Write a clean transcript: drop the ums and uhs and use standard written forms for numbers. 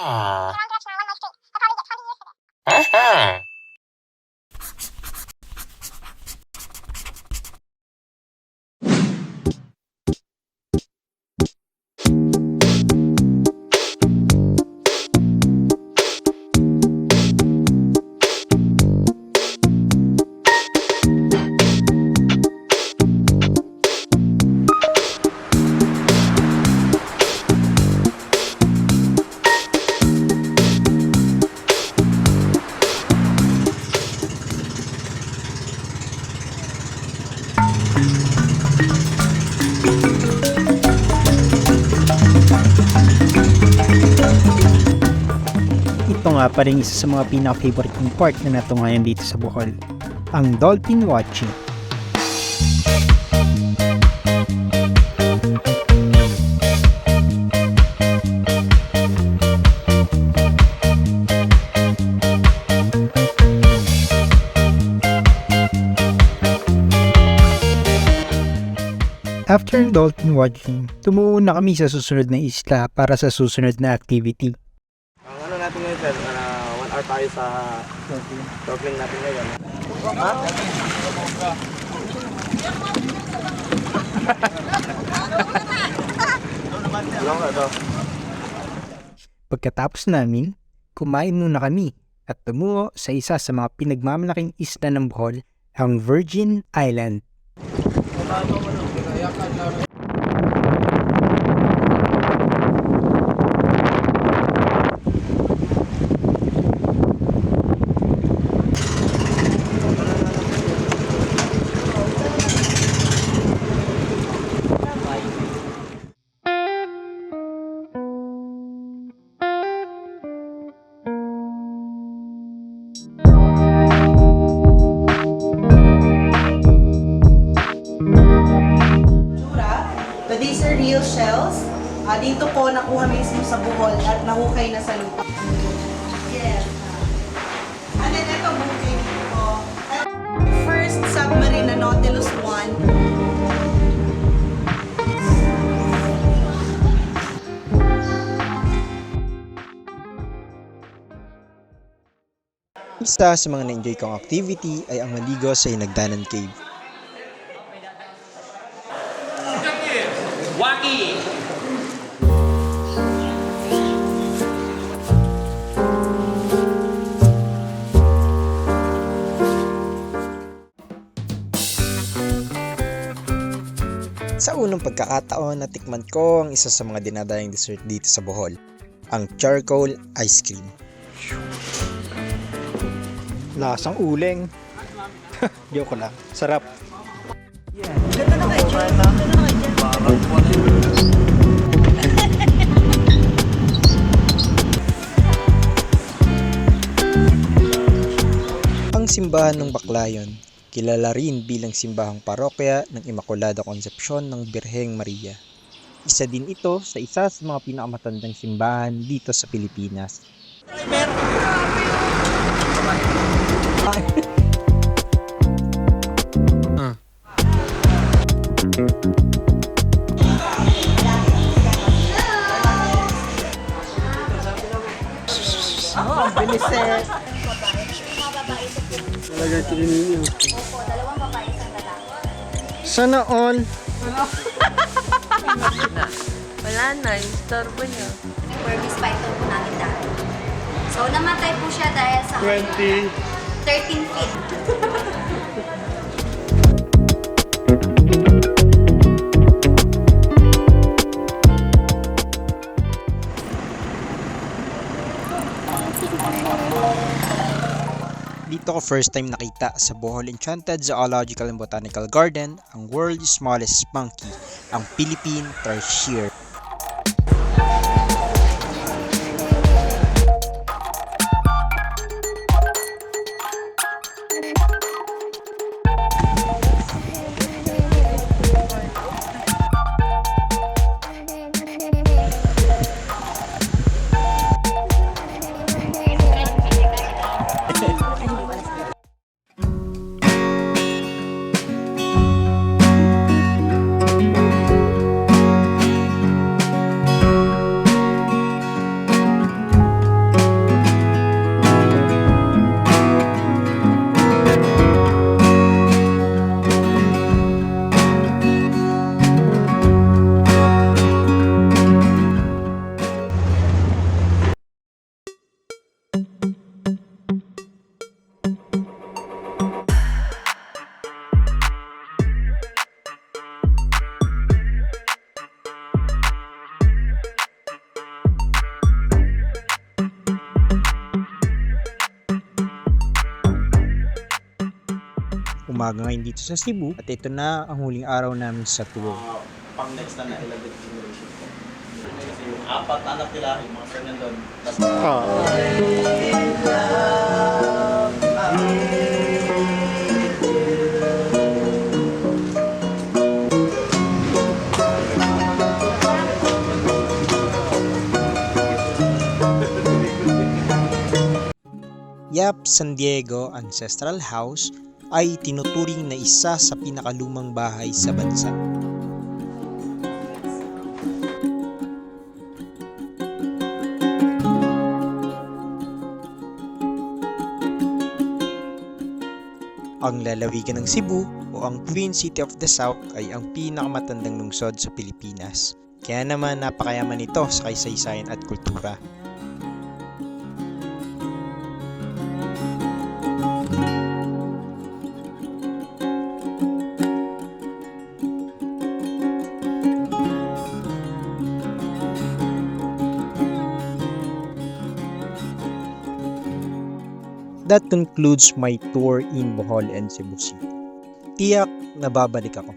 Aha! Ito nga pa rin isa sa mga pinaka-favorite kong part na natungayan dito sa Bohol, ang dolphin watching. After dolphin watching, tumuon na kami sa susunod na isla para sa susunod na activity. Ang ano natin ngayon sir, 1 hour tayo sa snorkeling natin ngayon. Ha? Long na to. Pagkatapos namin, kumain muna kami at tumungo sa isa sa mga pinagmamalaking isla ng Bohol, ang Virgin Island. But these are real shells. Dito po nakuha mismo sa Bohol at nahukay na sa lupa. Yes. And then ito bukid po. First submarine na Nautilus 1. Isa sa mga na-enjoy kong activity ay ang maligo sa Inagdanan Cave. Sa unang pagkakataon, natikman ko ang isa sa mga dinadayang dessert dito sa Bohol, ang charcoal ice cream. Lasang uling. Joke lang. Sarap. Ganda na kayo, Jen. Ganda na kayo, Jen. Ang simbahan ng Baclayon, kilala rin bilang simbahang parokya ng Immaculada Concepcion ng Birheng Maria. Isa din ito sa isa sa mga pinakamatandang simbahan dito sa Pilipinas. Ang bilis eh. Sana all. Wala na, yung storbo niya. Burmese python po namin dati. So, namatay po siya dahil sa 13 feet. Dito ko first time nakita sa Bohol Enchanted Zoological and Botanical Garden ang world's smallest monkey, ang Philippine tarsier. Umaga ngayon dito sa Cebu at ito na ang huling araw namin sa tour. Pang next na 11th generation po. Kasi yung 4 anak nila, yung mga friend nandun. Yap San Diego Ancestral House ay tinuturing na isa sa pinakalumang bahay sa bansa. Ang lalawigan ng Cebu o ang Twin City of the South ay ang pinakamatandang lungsod sa Pilipinas. Kaya naman napakayaman nito sa kasaysayan at kultura. That concludes my tour in Bohol and Cebu City. Tiyak na babalik ako.